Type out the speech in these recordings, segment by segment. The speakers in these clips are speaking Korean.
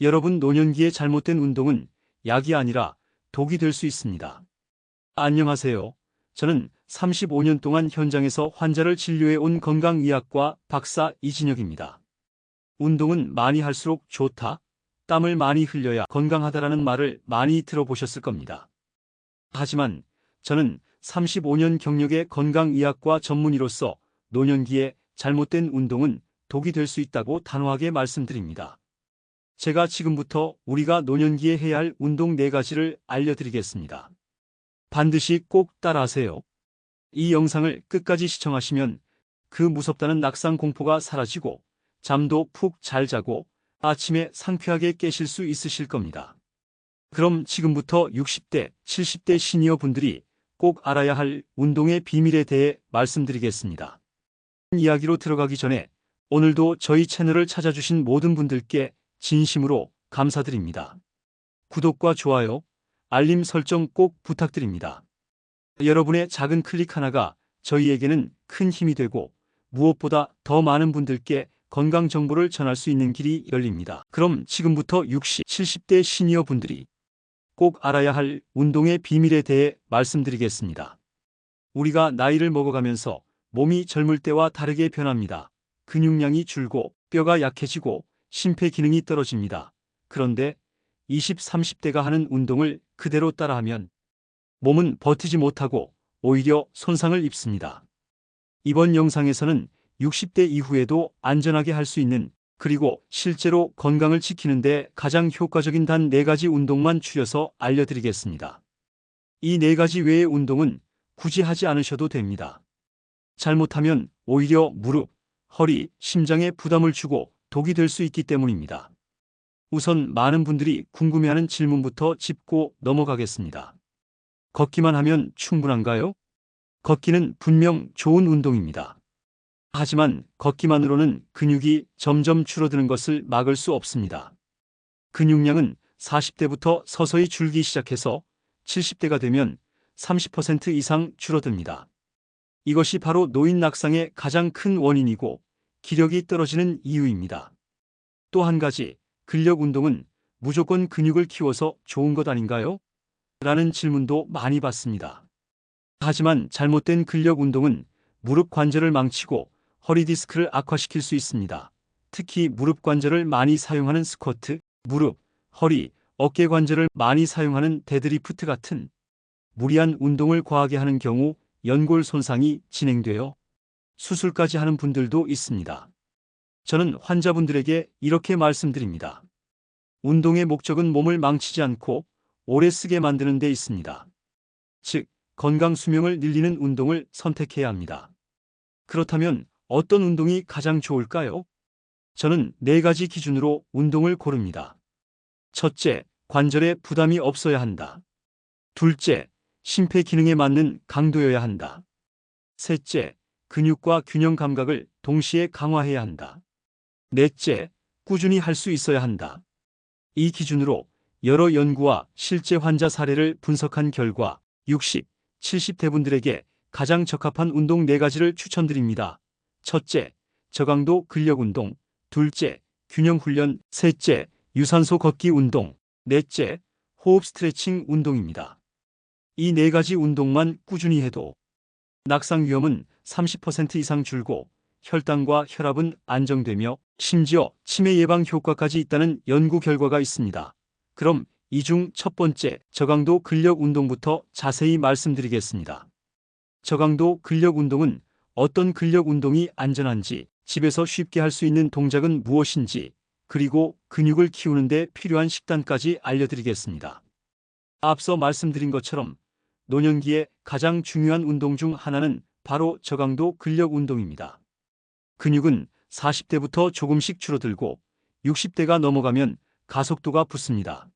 여러분, 노년기에 잘못된 운동은 약이 아니라 독이 될 수 있습니다. 안녕하세요. 저는 35년 동안 현장에서 환자를 진료해 온 건강의학과 박사 이진혁입니다. 운동은 많이 할수록 좋다, 땀을 많이 흘려야 건강하다라는 말을 많이 들어보셨을 겁니다. 하지만 저는 35년 경력의 건강의학과 전문의로서 노년기에 잘못된 운동은 독이 될 수 있다고 단호하게 말씀드립니다. 제가 지금부터 우리가 노년기에 해야 할 운동 4가지를 알려드리겠습니다. 반드시 꼭 따라하세요. 이 영상을 끝까지 시청하시면 그 무섭다는 낙상 공포가 사라지고 잠도 푹 잘 자고 아침에 상쾌하게 깨실 수 있으실 겁니다. 그럼 지금부터 60대, 70대 시니어 분들이 꼭 알아야 할 운동의 비밀에 대해 말씀드리겠습니다. 이야기로 들어가기 전에 오늘도 저희 채널을 찾아주신 모든 분들께 진심으로 감사드립니다. 구독과 좋아요, 알림 설정 꼭 부탁드립니다. 여러분의 작은 클릭 하나가 저희에게는 큰 힘이 되고 무엇보다 더 많은 분들께 건강 정보를 전할 수 있는 길이 열립니다. 그럼 지금부터 60, 70대 시니어 분들이 꼭 알아야 할 운동의 비밀에 대해 말씀드리겠습니다. 우리가 나이를 먹어가면서 몸이 젊을 때와 다르게 변합니다. 근육량이 줄고 뼈가 약해지고 심폐기능이 떨어집니다. 그런데 20, 30대가 하는 운동을 그대로 따라하면 몸은 버티지 못하고 오히려 손상을 입습니다. 이번 영상에서는 60대 이후에도 안전하게 할 수 있는, 그리고 실제로 건강을 지키는 데 가장 효과적인 단 4가지 운동만 추려서 알려드리겠습니다. 이 4가지 외의 운동은 굳이 하지 않으셔도 됩니다. 잘못하면 오히려 무릎, 허리, 심장에 부담을 주고 독이 될 수 있기 때문입니다. 우선 많은 분들이 궁금해하는 질문부터 짚고 넘어가겠습니다. 걷기만 하면 충분한가요? 걷기는 분명 좋은 운동입니다. 하지만 걷기만으로는 근육이 점점 줄어드는 것을 막을 수 없습니다. 근육량은 40대부터 서서히 줄기 시작해서 70대가 되면 30% 이상 줄어듭니다. 이것이 바로 노인 낙상의 가장 큰 원인이고 기력이 떨어지는 이유입니다. 또 한 가지, 근력 운동은 무조건 근육을 키워서 좋은 것 아닌가요? 라는 질문도 많이 받습니다. 하지만 잘못된 근력 운동은 무릎 관절을 망치고 허리 디스크를 악화시킬 수 있습니다. 특히 무릎 관절을 많이 사용하는 스쿼트, 무릎, 허리, 어깨 관절을 많이 사용하는 데드리프트 같은 무리한 운동을 과하게 하는 경우 연골 손상이 진행되어 수술까지 하는 분들도 있습니다. 저는 환자분들에게 이렇게 말씀드립니다. 운동의 목적은 몸을 망치지 않고 오래 쓰게 만드는 데 있습니다. 즉, 건강 수명을 늘리는 운동을 선택해야 합니다. 그렇다면 어떤 운동이 가장 좋을까요? 저는 4가지 기준으로 운동을 고릅니다. 첫째, 관절에 부담이 없어야 한다. 둘째, 심폐기능에 맞는 강도여야 한다. 셋째, 근육과 균형 감각을 동시에 강화해야 한다. 넷째, 꾸준히 할 수 있어야 한다. 이 기준으로 여러 연구와 실제 환자 사례를 분석한 결과 60, 70대 분들에게 가장 적합한 운동 4가지를 추천드립니다. 첫째, 저강도 근력 운동. 둘째, 균형 훈련. 셋째, 유산소 걷기 운동. 넷째, 호흡 스트레칭 운동입니다. 이 4가지 운동만 꾸준히 해도 낙상 위험은 30% 이상 줄고 혈당과 혈압은 안정되며 심지어 치매 예방 효과까지 있다는 연구 결과가 있습니다. 그럼 이 중 첫 번째, 저강도 근력 운동부터 자세히 말씀드리겠습니다. 저강도 근력 운동은 어떤 근력 운동이 안전한지, 집에서 쉽게 할 수 있는 동작은 무엇인지, 그리고 근육을 키우는 데 필요한 식단까지 알려드리겠습니다. 앞서 말씀드린 것처럼 노년기에 가장 중요한 운동 중 하나는 바로 저강도 근력 운동입니다. 근육은 40대부터 조금씩 줄어들고 60대가 넘어가면 가속도가 붙습니다.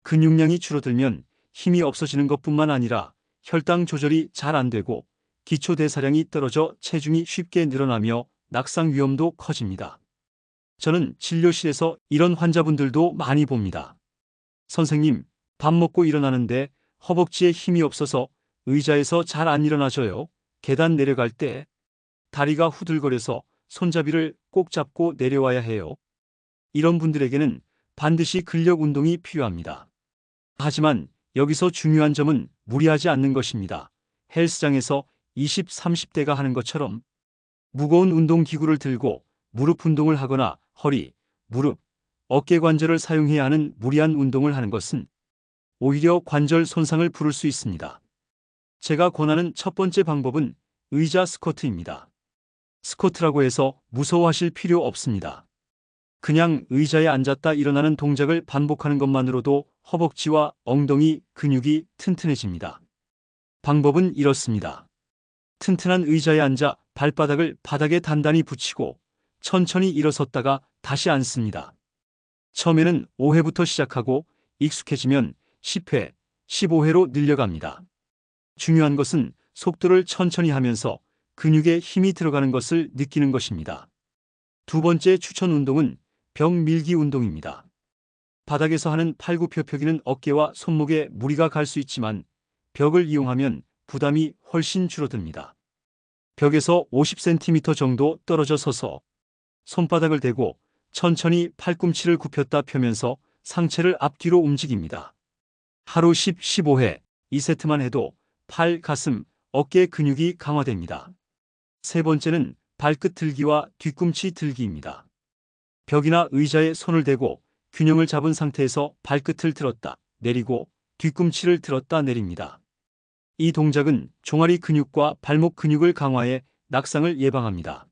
근육량이 줄어들면 힘이 없어지는 것뿐만 아니라 혈당 조절이 잘 안 되고 기초대사량이 떨어져 체중이 쉽게 늘어나며 낙상 위험도 커집니다. 저는 진료실에서 이런 환자분들도 많이 봅니다. 선생님, 밥 먹고 일어나는데 허벅지에 힘이 없어서 의자에서 잘 안 일어나져요. 계단 내려갈 때 다리가 후들거려서 손잡이를 꼭 잡고 내려와야 해요. 이런 분들에게는 반드시 근력 운동이 필요합니다. 하지만 여기서 중요한 점은 무리하지 않는 것입니다. 헬스장에서 20, 30대가 하는 것처럼 무거운 운동기구를 들고 무릎 운동을 하거나 허리, 무릎, 어깨 관절을 사용해야 하는 무리한 운동을 하는 것은 오히려 관절 손상을 부를 수 있습니다. 제가 권하는 첫 번째 방법은 의자 스쿼트입니다. 스쿼트라고 해서 무서워하실 필요 없습니다. 그냥 의자에 앉았다 일어나는 동작을 반복하는 것만으로도 허벅지와 엉덩이 근육이 튼튼해집니다. 방법은 이렇습니다. 튼튼한 의자에 앉아 발바닥을 바닥에 단단히 붙이고 천천히 일어섰다가 다시 앉습니다. 처음에는 5회부터 시작하고 익숙해지면 10회, 15회로 늘려갑니다. 중요한 것은 속도를 천천히 하면서 근육에 힘이 들어가는 것을 느끼는 것입니다. 두 번째 추천 운동은 벽 밀기 운동입니다. 바닥에서 하는 팔굽혀펴기는 어깨와 손목에 무리가 갈 수 있지만 벽을 이용하면 부담이 훨씬 줄어듭니다. 벽에서 50cm 정도 떨어져 서서 손바닥을 대고 천천히 팔꿈치를 굽혔다 펴면서 상체를 앞뒤로 움직입니다. 하루 10, 15회, 2세트만 해도 팔, 가슴, 어깨 근육이 강화됩니다. 세 번째는 발끝 들기와 뒤꿈치 들기입니다. 벽이나 의자에 손을 대고 균형을 잡은 상태에서 발끝을 들었다 내리고 뒤꿈치를 들었다 내립니다. 이 동작은 종아리 근육과 발목 근육을 강화해 낙상을 예방합니다.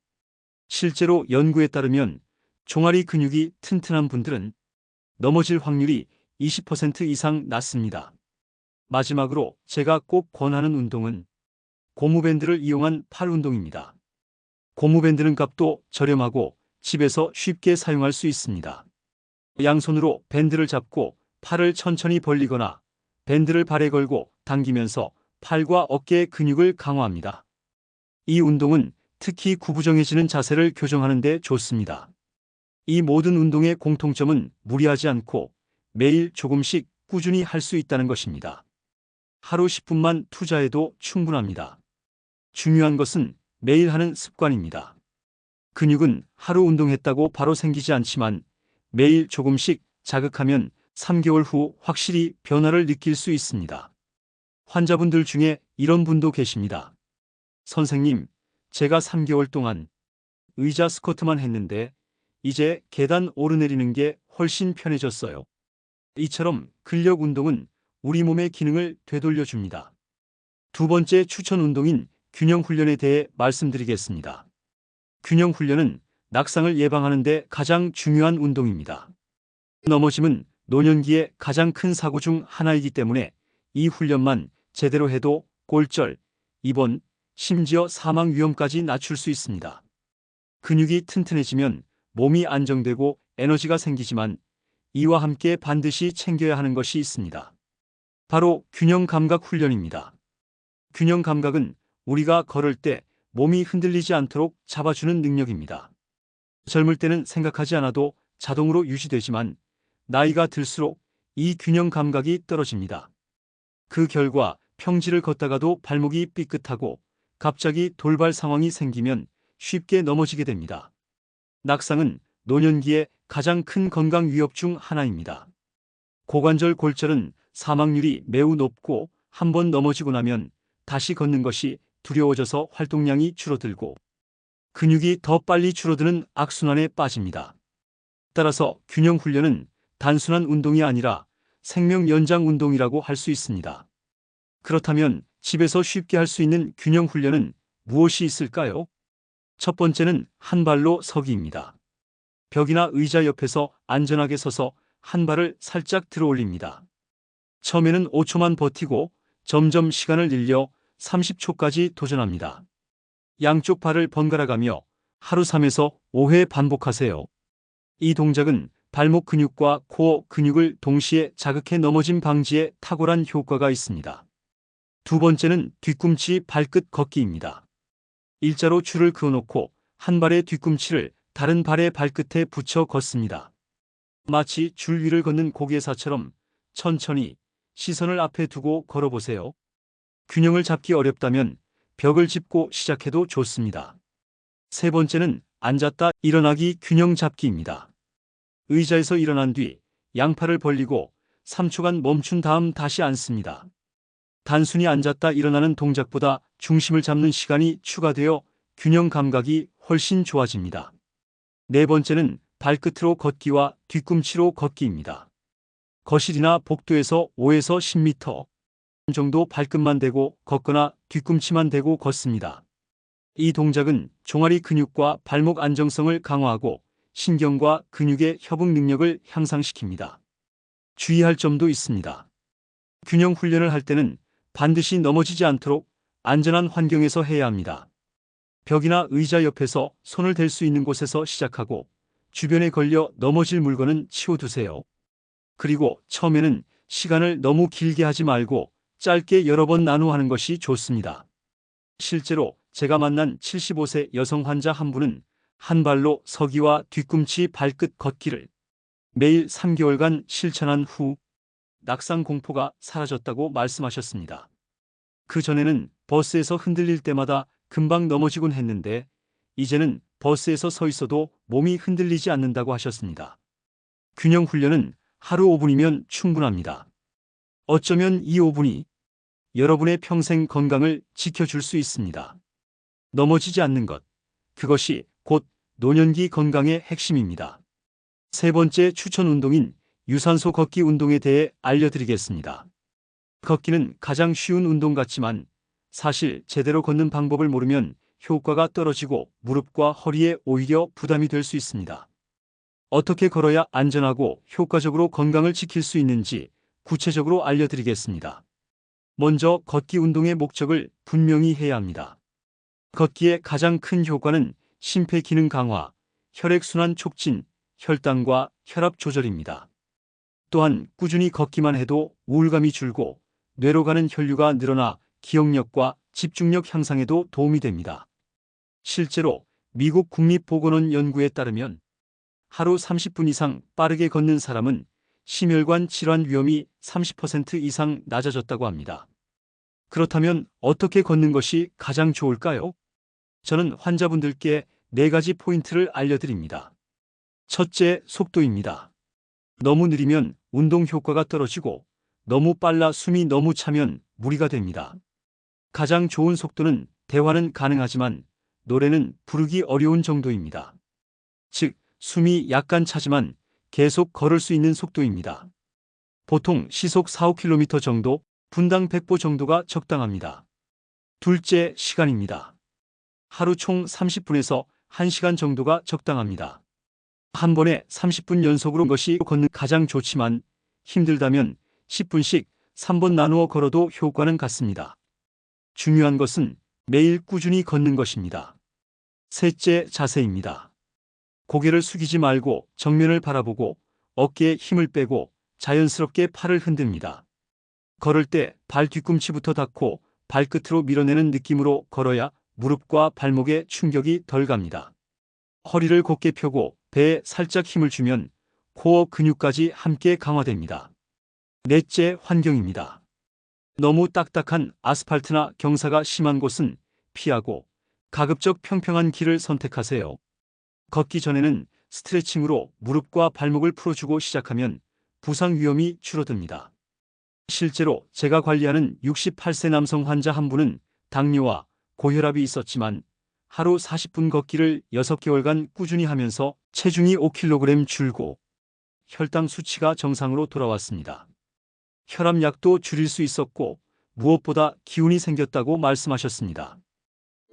실제로 연구에 따르면 종아리 근육이 튼튼한 분들은 넘어질 확률이 20% 이상 낮습니다. 마지막으로 제가 꼭 권하는 운동은 고무밴드를 이용한 팔 운동입니다. 고무밴드는 값도 저렴하고 집에서 쉽게 사용할 수 있습니다. 양손으로 밴드를 잡고 팔을 천천히 벌리거나 밴드를 발에 걸고 당기면서 팔과 어깨의 근육을 강화합니다. 이 운동은 특히 구부정해지는 자세를 교정하는 데 좋습니다. 이 모든 운동의 공통점은 무리하지 않고 매일 조금씩 꾸준히 할 수 있다는 것입니다. 하루 10분만 투자해도 충분합니다. 중요한 것은 매일 하는 습관입니다. 근육은 하루 운동했다고 바로 생기지 않지만 매일 조금씩 자극하면 3개월 후 확실히 변화를 느낄 수 있습니다. 환자분들 중에 이런 분도 계십니다. 선생님, 제가 3개월 동안 의자 스쿼트만 했는데 이제 계단 오르내리는 게 훨씬 편해졌어요. 이처럼 근력 운동은 우리 몸의 기능을 되돌려줍니다. 두 번째 추천 운동인 균형 훈련에 대해 말씀드리겠습니다. 균형 훈련은 낙상을 예방하는 데 가장 중요한 운동입니다. 넘어짐은 노년기의 가장 큰 사고 중 하나이기 때문에 이 훈련만 제대로 해도 골절, 입원, 심지어 사망 위험까지 낮출 수 있습니다. 근육이 튼튼해지면 몸이 안정되고 에너지가 생기지만 이와 함께 반드시 챙겨야 하는 것이 있습니다. 바로 균형 감각 훈련입니다. 균형 감각은 우리가 걸을 때 몸이 흔들리지 않도록 잡아주는 능력입니다. 젊을 때는 생각하지 않아도 자동으로 유지되지만 나이가 들수록 이 균형 감각이 떨어집니다. 그 결과 평지를 걷다가도 발목이 삐끗하고 갑자기 돌발 상황이 생기면 쉽게 넘어지게 됩니다. 낙상은 노년기의 가장 큰 건강 위협 중 하나입니다. 고관절 골절은 사망률이 매우 높고 한번 넘어지고 나면 다시 걷는 것이 두려워져서 활동량이 줄어들고 근육이 더 빨리 줄어드는 악순환에 빠집니다. 따라서 균형 훈련은 단순한 운동이 아니라 생명 연장 운동이라고 할 수 있습니다. 그렇다면 집에서 쉽게 할 수 있는 균형 훈련은 무엇이 있을까요? 첫 번째는 한 발로 서기입니다. 벽이나 의자 옆에서 안전하게 서서 한 발을 살짝 들어 올립니다. 처음에는 5초만 버티고 점점 시간을 늘려 30초까지 도전합니다. 양쪽 발을 번갈아 가며 하루 3에서 5회 반복하세요. 이 동작은 발목 근육과 코어 근육을 동시에 자극해 넘어짐 방지에 탁월한 효과가 있습니다. 두 번째는 뒤꿈치 발끝 걷기입니다. 일자로 줄을 그어놓고 한 발의 뒤꿈치를 다른 발의 발끝에 붙여 걷습니다. 마치 줄 위를 걷는 고개사처럼 천천히 시선을 앞에 두고 걸어보세요. 균형을 잡기 어렵다면 벽을 짚고 시작해도 좋습니다. 세 번째는 앉았다 일어나기 균형 잡기입니다. 의자에서 일어난 뒤 양팔을 벌리고 3초간 멈춘 다음 다시 앉습니다. 단순히 앉았다 일어나는 동작보다 중심을 잡는 시간이 추가되어 균형 감각이 훨씬 좋아집니다. 네 번째는 발끝으로 걷기와 뒤꿈치로 걷기입니다. 거실이나 복도에서 5에서 10m 정도 발끝만 대고 걷거나 뒤꿈치만 대고 걷습니다. 이 동작은 종아리 근육과 발목 안정성을 강화하고 신경과 근육의 협응 능력을 향상시킵니다. 주의할 점도 있습니다. 균형 훈련을 할 때는 반드시 넘어지지 않도록 안전한 환경에서 해야 합니다. 벽이나 의자 옆에서 손을 댈 수 있는 곳에서 시작하고 주변에 걸려 넘어질 물건은 치워두세요. 그리고 처음에는 시간을 너무 길게 하지 말고 짧게 여러 번 나누어 하는 것이 좋습니다. 실제로 제가 만난 75세 여성 환자 한 분은 한 발로 서기와 뒤꿈치 발끝 걷기를 매일 3개월간 실천한 후 낙상 공포가 사라졌다고 말씀하셨습니다. 그 전에는 버스에서 흔들릴 때마다 금방 넘어지곤 했는데 이제는 버스에서 서 있어도 몸이 흔들리지 않는다고 하셨습니다. 균형 훈련은 하루 5분이면 충분합니다. 어쩌면 이 5분이 여러분의 평생 건강을 지켜줄 수 있습니다. 넘어지지 않는 것, 그것이 곧 노년기 건강의 핵심입니다. 세 번째 추천 운동인 유산소 걷기 운동에 대해 알려드리겠습니다. 걷기는 가장 쉬운 운동 같지만 사실 제대로 걷는 방법을 모르면 효과가 떨어지고 무릎과 허리에 오히려 부담이 될 수 있습니다. 어떻게 걸어야 안전하고 효과적으로 건강을 지킬 수 있는지 구체적으로 알려드리겠습니다. 먼저 걷기 운동의 목적을 분명히 해야 합니다. 걷기의 가장 큰 효과는 심폐기능 강화, 혈액순환 촉진, 혈당과 혈압 조절입니다. 또한 꾸준히 걷기만 해도 우울감이 줄고 뇌로 가는 혈류가 늘어나 기억력과 집중력 향상에도 도움이 됩니다. 실제로 미국 국립보건원 연구에 따르면 하루 30분 이상 빠르게 걷는 사람은 심혈관 질환 위험이 30% 이상 낮아졌다고 합니다. 그렇다면 어떻게 걷는 것이 가장 좋을까요? 저는 환자분들께 4가지 포인트를 알려드립니다. 첫째, 속도입니다. 너무 느리면 운동 효과가 떨어지고 너무 빨라 숨이 너무 차면 무리가 됩니다. 가장 좋은 속도는 대화는 가능하지만 노래는 부르기 어려운 정도입니다. 즉, 숨이 약간 차지만 계속 걸을 수 있는 속도입니다. 보통 시속 4-5km 정도, 분당 100보 정도가 적당합니다. 둘째, 시간입니다. 하루 총 30분에서 1시간 정도가 적당합니다. 한 번에 30분 연속으로 것이 걷는 가장 좋지만 힘들다면 10분씩 3번 나누어 걸어도 효과는 같습니다. 중요한 것은 매일 꾸준히 걷는 것입니다. 셋째, 자세입니다. 고개를 숙이지 말고 정면을 바라보고 어깨에 힘을 빼고 자연스럽게 팔을 흔듭니다. 걸을 때 발 뒤꿈치부터 닿고 발끝으로 밀어내는 느낌으로 걸어야 무릎과 발목에 충격이 덜 갑니다. 허리를 곧게 펴고 배에 살짝 힘을 주면 코어 근육까지 함께 강화됩니다. 넷째, 환경입니다. 너무 딱딱한 아스팔트나 경사가 심한 곳은 피하고 가급적 평평한 길을 선택하세요. 걷기 전에는 스트레칭으로 무릎과 발목을 풀어주고 시작하면 부상 위험이 줄어듭니다. 실제로 제가 관리하는 68세 남성 환자 한 분은 당뇨와 고혈압이 있었지만 하루 40분 걷기를 6개월간 꾸준히 하면서 체중이 5kg 줄고 혈당 수치가 정상으로 돌아왔습니다. 혈압약도 줄일 수 있었고 무엇보다 기운이 생겼다고 말씀하셨습니다.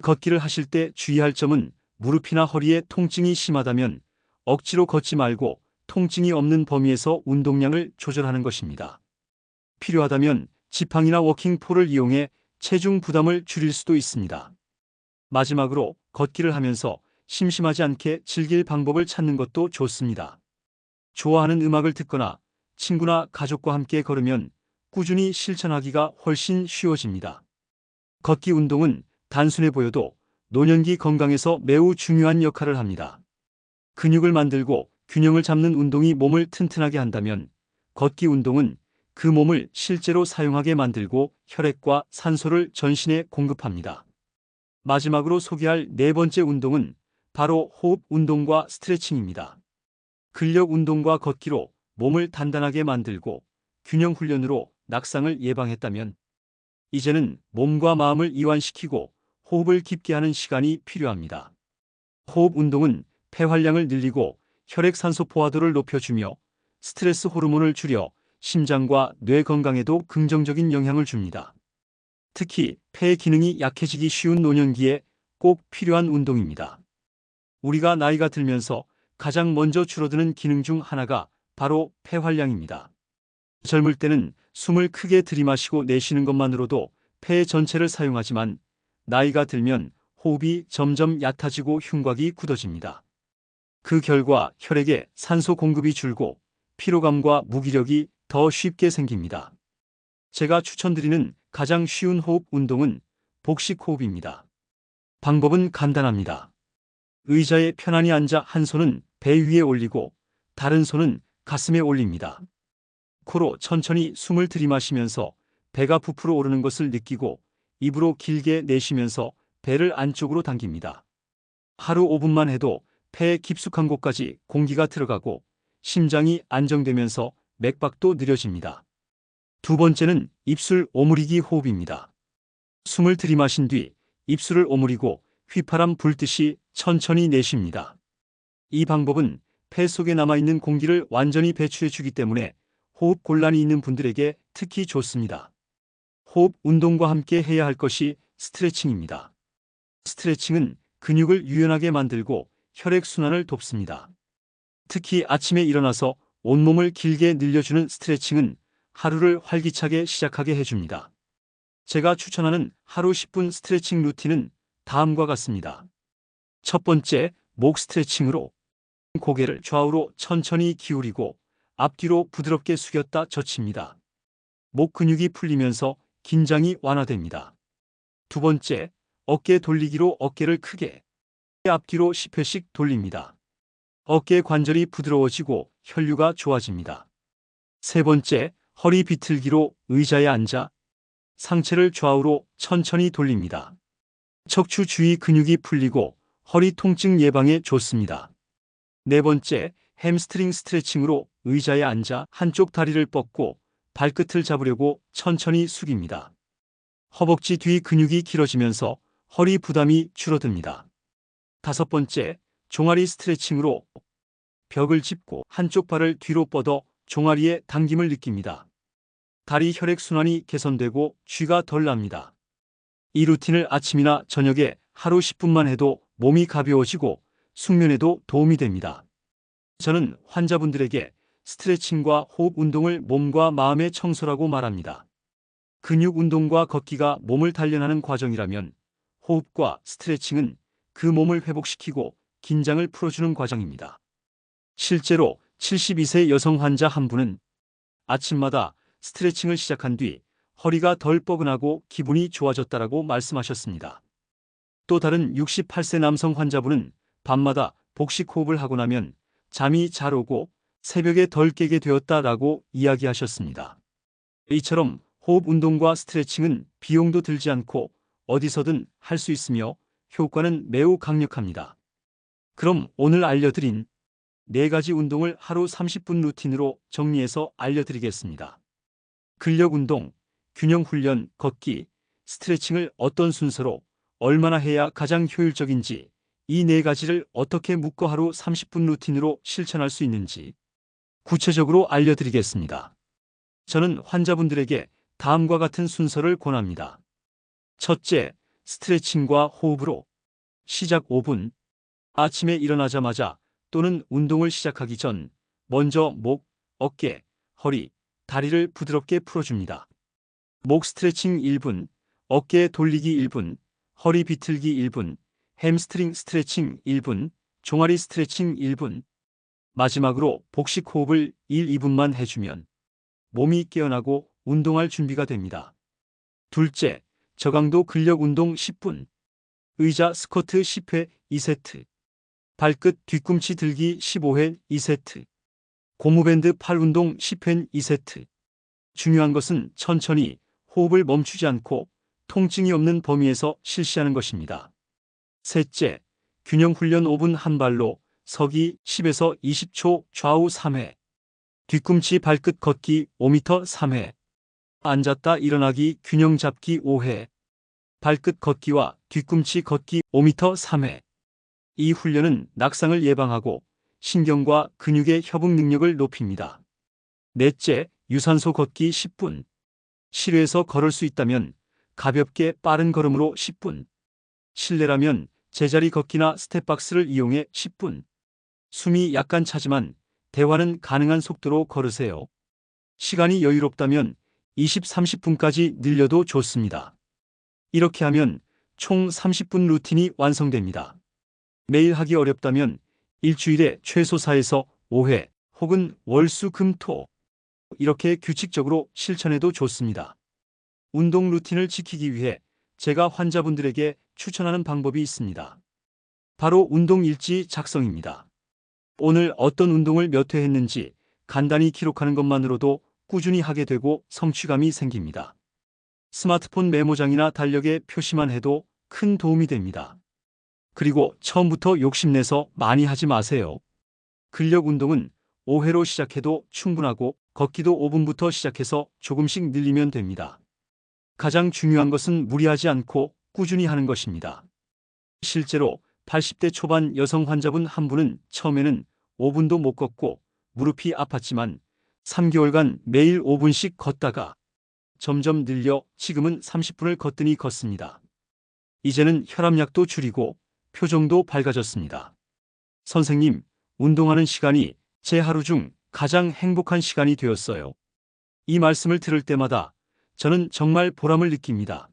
걷기를 하실 때 주의할 점은 무릎이나 허리에 통증이 심하다면 억지로 걷지 말고 통증이 없는 범위에서 운동량을 조절하는 것입니다. 필요하다면 지팡이나 워킹폴을 이용해 체중 부담을 줄일 수도 있습니다. 마지막으로 걷기를 하면서 심심하지 않게 즐길 방법을 찾는 것도 좋습니다. 좋아하는 음악을 듣거나 친구나 가족과 함께 걸으면 꾸준히 실천하기가 훨씬 쉬워집니다. 걷기 운동은 단순해 보여도 노년기 건강에서 매우 중요한 역할을 합니다. 근육을 만들고 균형을 잡는 운동이 몸을 튼튼하게 한다면 걷기 운동은 그 몸을 실제로 사용하게 만들고 혈액과 산소를 전신에 공급합니다. 마지막으로 소개할 4번째 운동은 바로 호흡 운동과 스트레칭입니다. 근력 운동과 걷기로 몸을 단단하게 만들고 균형 훈련으로 낙상을 예방했다면 이제는 몸과 마음을 이완시키고 호흡을 깊게 하는 시간이 필요합니다. 호흡 운동은 폐활량을 늘리고 혈액산소 포화도를 높여주며 스트레스 호르몬을 줄여 심장과 뇌 건강에도 긍정적인 영향을 줍니다. 특히 폐 기능이 약해지기 쉬운 노년기에 꼭 필요한 운동입니다. 우리가 나이가 들면서 가장 먼저 줄어드는 기능 중 하나가 바로 폐활량입니다. 젊을 때는 숨을 크게 들이마시고 내쉬는 것만으로도 폐 전체를 사용하지만 나이가 들면 호흡이 점점 얕아지고 흉곽이 굳어집니다. 그 결과 혈액에 산소 공급이 줄고 피로감과 무기력이 더 쉽게 생깁니다. 제가 추천드리는 가장 쉬운 호흡 운동은 복식 호흡입니다. 방법은 간단합니다. 의자에 편안히 앉아 한 손은 배 위에 올리고 다른 손은 가슴에 올립니다. 코로 천천히 숨을 들이마시면서 배가 부풀어 오르는 것을 느끼고 입으로 길게 내쉬면서 배를 안쪽으로 당깁니다. 하루 5분만 해도 폐의 깊숙한 곳까지 공기가 들어가고 심장이 안정되면서 맥박도 느려집니다. 두 번째는 입술 오므리기 호흡입니다. 숨을 들이마신 뒤 입술을 오므리고 휘파람 불듯이 천천히 내쉽니다. 이 방법은 폐 속에 남아있는 공기를 완전히 배출해주기 때문에 호흡 곤란이 있는 분들에게 특히 좋습니다. 호흡 운동과 함께 해야 할 것이 스트레칭입니다. 스트레칭은 근육을 유연하게 만들고 혈액순환을 돕습니다. 특히 아침에 일어나서 온몸을 길게 늘려주는 스트레칭은 하루를 활기차게 시작하게 해줍니다. 제가 추천하는 하루 10분 스트레칭 루틴은 다음과 같습니다. 첫 번째, 목 스트레칭으로 고개를 좌우로 천천히 기울이고 앞뒤로 부드럽게 숙였다 젖힙니다. 목 근육이 풀리면서 긴장이 완화됩니다. 두 번째, 어깨 돌리기로 어깨를 크게 앞뒤로 10회씩 돌립니다. 어깨 관절이 부드러워지고 혈류가 좋아집니다. 세 번째, 허리 비틀기로 의자에 앉아 상체를 좌우로 천천히 돌립니다. 척추 주위 근육이 풀리고 허리 통증 예방에 좋습니다. 네 번째, 햄스트링 스트레칭으로 의자에 앉아 한쪽 다리를 뻗고 발끝을 잡으려고 천천히 숙입니다. 허벅지 뒤 근육이 길어지면서 허리 부담이 줄어듭니다. 다섯 번째, 종아리 스트레칭으로 벽을 짚고 한쪽 발을 뒤로 뻗어 종아리에 당김을 느낍니다. 다리 혈액순환이 개선되고 쥐가 덜 납니다. 이 루틴을 아침이나 저녁에 하루 10분만 해도 몸이 가벼워지고 숙면에도 도움이 됩니다. 저는 환자분들에게 스트레칭과 호흡 운동을 몸과 마음의 청소라고 말합니다. 근육 운동과 걷기가 몸을 단련하는 과정이라면 호흡과 스트레칭은 그 몸을 회복시키고 긴장을 풀어주는 과정입니다. 실제로 72세 여성 환자 한 분은 아침마다 스트레칭을 시작한 뒤 허리가 덜 뻐근하고 기분이 좋아졌다라고 말씀하셨습니다. 또 다른 68세 남성 환자분은 밤마다 복식 호흡을 하고 나면 잠이 잘 오고 새벽에 덜 깨게 되었다라고 이야기하셨습니다. 이처럼 호흡 운동과 스트레칭은 비용도 들지 않고 어디서든 할 수 있으며 효과는 매우 강력합니다. 그럼 오늘 알려드린 4가지 운동을 하루 30분 루틴으로 정리해서 알려드리겠습니다. 근력 운동, 균형 훈련, 걷기, 스트레칭을 어떤 순서로 얼마나 해야 가장 효율적인지, 이 4가지를 어떻게 묶어 하루 30분 루틴으로 실천할 수 있는지 구체적으로 알려드리겠습니다. 저는 환자분들에게 다음과 같은 순서를 권합니다. 첫째, 스트레칭과 호흡으로 시작 5분. 아침에 일어나자마자 또는 운동을 시작하기 전 먼저 목, 어깨, 허리, 다리를 부드럽게 풀어줍니다. 목 스트레칭 1분, 어깨 돌리기 1분, 허리 비틀기 1분, 햄스트링 스트레칭 1분, 종아리 스트레칭 1분. 마지막으로 복식 호흡을 1-2분만 해주면 몸이 깨어나고 운동할 준비가 됩니다. 둘째, 저강도 근력 운동 10분. 의자 스쿼트 10회 2세트. 발끝 뒤꿈치 들기 15회 2세트. 고무밴드 팔 운동 10회 2세트. 중요한 것은 천천히 호흡을 멈추지 않고 통증이 없는 범위에서 실시하는 것입니다. 셋째, 균형 훈련 5분 한 발로 서기 10에서 20초 좌우 3회. 뒤꿈치 발끝 걷기 5m 3회. 앉았다 일어나기 균형 잡기 5회. 발끝 걷기와 뒤꿈치 걷기 5m 3회. 이 훈련은 낙상을 예방하고 신경과 근육의 협응 능력을 높입니다. 넷째, 유산소 걷기 10분. 실외에서 걸을 수 있다면 가볍게 빠른 걸음으로 10분. 실내라면 제자리 걷기나 스텝박스를 이용해 10분. 숨이 약간 차지만 대화는 가능한 속도로 걸으세요. 시간이 여유롭다면 20, 30분까지 늘려도 좋습니다. 이렇게 하면 총 30분 루틴이 완성됩니다. 매일 하기 어렵다면 일주일에 최소 4에서 5회 혹은 월, 수, 금, 토 이렇게 규칙적으로 실천해도 좋습니다. 운동 루틴을 지키기 위해 제가 환자분들에게 추천하는 방법이 있습니다. 바로 운동 일지 작성입니다. 오늘 어떤 운동을 몇 회 했는지 간단히 기록하는 것만으로도 꾸준히 하게 되고 성취감이 생깁니다. 스마트폰 메모장이나 달력에 표시만 해도 큰 도움이 됩니다. 그리고 처음부터 욕심내서 많이 하지 마세요. 근력 운동은 5회로 시작해도 충분하고 걷기도 5분부터 시작해서 조금씩 늘리면 됩니다. 가장 중요한 것은 무리하지 않고 꾸준히 하는 것입니다. 실제로 80대 초반 여성 환자분 한 분은 처음에는 5분도 못 걷고 무릎이 아팠지만 3개월간 매일 5분씩 걷다가 점점 늘려 지금은 30분을 걷더니 걷습니다. 이제는 혈압약도 줄이고 표정도 밝아졌습니다. 선생님, 운동하는 시간이 제 하루 중 가장 행복한 시간이 되었어요. 이 말씀을 들을 때마다 저는 정말 보람을 느낍니다.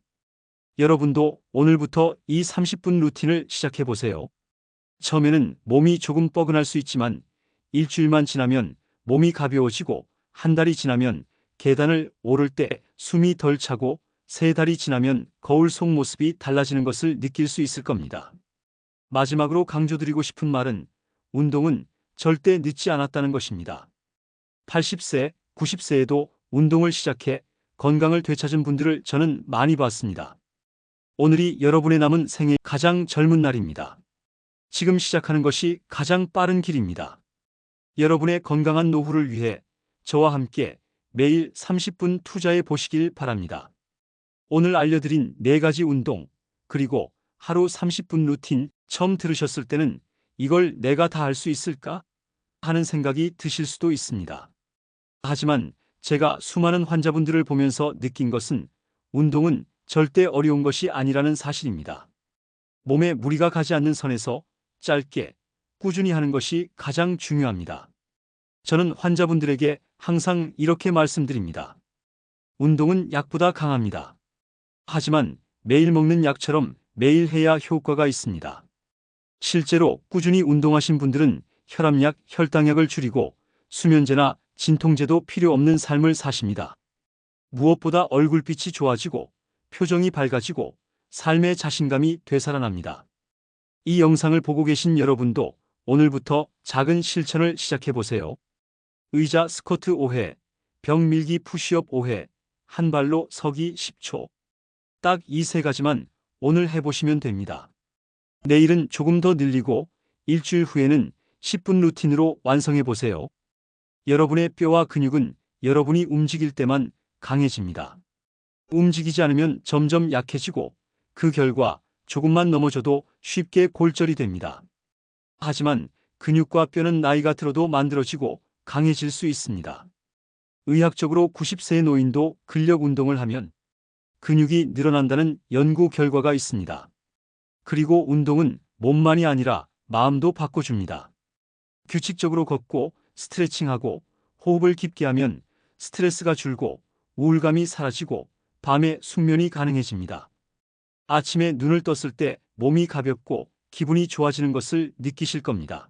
여러분도 오늘부터 이 30분 루틴을 시작해 보세요. 처음에는 몸이 조금 뻐근할 수 있지만 일주일만 지나면 몸이 가벼워지고 한 달이 지나면 계단을 오를 때 숨이 덜 차고 세 달이 지나면 거울 속 모습이 달라지는 것을 느낄 수 있을 겁니다. 마지막으로 강조드리고 싶은 말은 운동은 절대 늦지 않았다는 것입니다. 80세, 90세에도 운동을 시작해 건강을 되찾은 분들을 저는 많이 봤습니다. 오늘이 여러분의 남은 생의 가장 젊은 날입니다. 지금 시작하는 것이 가장 빠른 길입니다. 여러분의 건강한 노후를 위해 저와 함께 매일 30분 투자해 보시길 바랍니다. 오늘 알려드린 4가지 운동, 그리고 하루 30분 루틴 처음 들으셨을 때는 이걸 내가 다 할 수 있을까? 하는 생각이 드실 수도 있습니다. 하지만 제가 수많은 환자분들을 보면서 느낀 것은 운동은 절대 어려운 것이 아니라는 사실입니다. 몸에 무리가 가지 않는 선에서 짧게, 꾸준히 하는 것이 가장 중요합니다. 저는 환자분들에게 항상 이렇게 말씀드립니다. 운동은 약보다 강합니다. 하지만 매일 먹는 약처럼 매일 해야 효과가 있습니다. 실제로 꾸준히 운동하신 분들은 혈압약, 혈당약을 줄이고 수면제나 진통제도 필요 없는 삶을 사십니다. 무엇보다 얼굴빛이 좋아지고 표정이 밝아지고 삶의 자신감이 되살아납니다. 이 영상을 보고 계신 여러분도 오늘부터 작은 실천을 시작해 보세요. 의자 스쿼트 5회, 벽 밀기 푸시업 5회, 한 발로 서기 10초. 딱 이 3가지만 오늘 해보시면 됩니다. 내일은 조금 더 늘리고 일주일 후에는 10분 루틴으로 완성해 보세요. 여러분의 뼈와 근육은 여러분이 움직일 때만 강해집니다. 움직이지 않으면 점점 약해지고 그 결과 조금만 넘어져도 쉽게 골절이 됩니다. 하지만 근육과 뼈는 나이가 들어도 만들어지고 강해질 수 있습니다. 의학적으로 90세의 노인도 근력 운동을 하면 근육이 늘어난다는 연구 결과가 있습니다. 그리고 운동은 몸만이 아니라 마음도 바꿔줍니다. 규칙적으로 걷고 스트레칭하고 호흡을 깊게 하면 스트레스가 줄고 우울감이 사라지고 밤에 숙면이 가능해집니다. 아침에 눈을 떴을 때 몸이 가볍고 기분이 좋아지는 것을 느끼실 겁니다.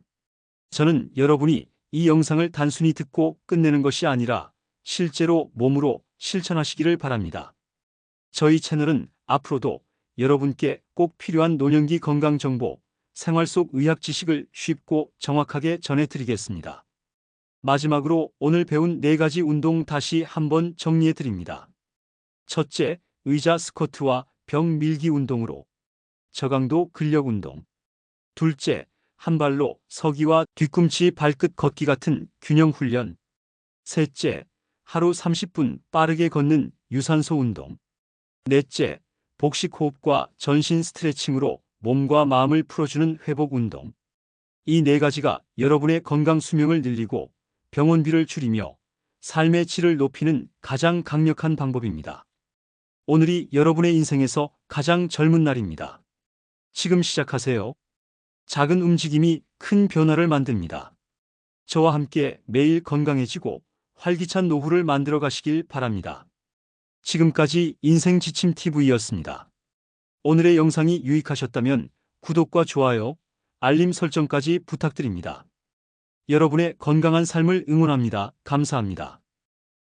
저는 여러분이 이 영상을 단순히 듣고 끝내는 것이 아니라 실제로 몸으로 실천하시기를 바랍니다. 저희 채널은 앞으로도 여러분께 꼭 필요한 노년기 건강 정보, 생활 속 의학 지식을 쉽고 정확하게 전해드리겠습니다. 마지막으로 오늘 배운 4가지 운동 다시 한번 정리해 드립니다. 첫째, 의자 스쿼트와 벽 밀기 운동으로 저강도 근력 운동. 둘째, 한 발로 서기와 뒤꿈치 발끝 걷기 같은 균형 훈련. 셋째, 하루 30분 빠르게 걷는 유산소 운동. 넷째, 복식 호흡과 전신 스트레칭으로 몸과 마음을 풀어주는 회복 운동. 이 네 가지가 여러분의 건강 수명을 늘리고 병원비를 줄이며 삶의 질을 높이는 가장 강력한 방법입니다. 오늘이 여러분의 인생에서 가장 젊은 날입니다. 지금 시작하세요. 작은 움직임이 큰 변화를 만듭니다. 저와 함께 매일 건강해지고 활기찬 노후를 만들어 가시길 바랍니다. 지금까지 인생지침TV였습니다. 오늘의 영상이 유익하셨다면 구독과 좋아요, 알림 설정까지 부탁드립니다. 여러분의 건강한 삶을 응원합니다. 감사합니다.